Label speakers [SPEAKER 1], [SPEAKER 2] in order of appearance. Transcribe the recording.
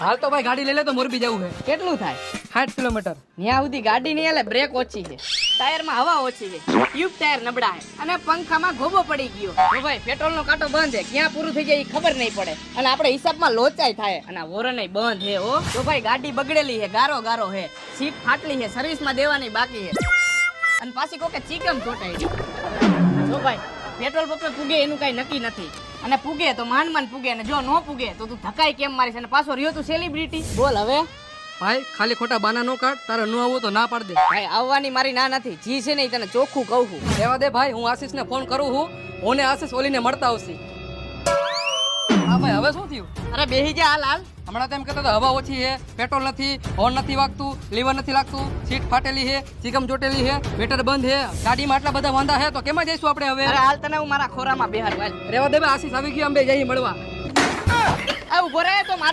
[SPEAKER 1] હાલ તો ભાઈ ગાડી લઈ લે તો મોરબી જવું છે.
[SPEAKER 2] કેટલું થાય?
[SPEAKER 1] 60 કિલોમીટર.
[SPEAKER 2] ત્યાં સુધી ગાડી નહીં હાલે, બ્રેક ઓછી છે, ટાયરમાં હવા ઓછી છે, ટ્યુબ ટાયર નબળા છે અને પંખામાં ગોબો પડી ગયો. તો ભાઈ પેટ્રોલનો કાંટો બંધ છે, ક્યાં પૂરું થઈ જાય એ ખબર નહીં પડે અને આપણે હિસાબમાં લોચાઈ થાય અને આ વોરન બંધ છે. હો તો ભાઈ ગાડી બગડેલી છે, ગારો ગારો છે, સીટ ફાટલી છે, સર્વિસમાં દેવાની બાકી છે અને પાછી કોકે ચીકમ ચોટાઈ છે. જો ભાઈ પેટ્રોલ પંપે પૂગે એનું કઈ નક્કી નથી અને પૂગે તો માંડ પૂગે અને જો નો પૂગે તો તું ધકાઈ કેમ મારીશ અને પાછો રહ્યો તું સેલિબ્રિટી. બોલ હવે
[SPEAKER 1] ભાઈ ખાલી ખોટા બાના નો કાઢ, તારે ન આવવું તો ના પાડ દે.
[SPEAKER 2] ભાઈ આવવાની મારી ના નથી, જી છે ને તને ચોખ્ખું કહું છું.
[SPEAKER 1] રહેવા દે ભાઈ, હું આશીષને ફોન કરું છું, ઓને આશીષ ઓલીને મળતા આવશે. હા ભાઈ હવે શું થયું?
[SPEAKER 2] અરે બેહી જા હાલ હાલ.
[SPEAKER 1] હમણાં તો એમ કહેતો હતો હવા ઓછી છે, પેટ્રોલ નથી, હોર્ન નથી વાગતું, લીવર નથી લાગતું, સીટ ફાટેલી છે, ચીકમ ચોટેલી છે, મીટર બંધ છે, ગાડીમાં આટલા બધા વાંધા છે તો કેમાં જઈશું આપણે હવે?
[SPEAKER 2] અરે હાલ તને હું મારા ખોરામાં બેહાર.
[SPEAKER 1] રહેવા દે ભાઈ, આશીષ આવી ગયો, અંબે જઈ મળવા.
[SPEAKER 2] આ ઉભો રહે તો મારું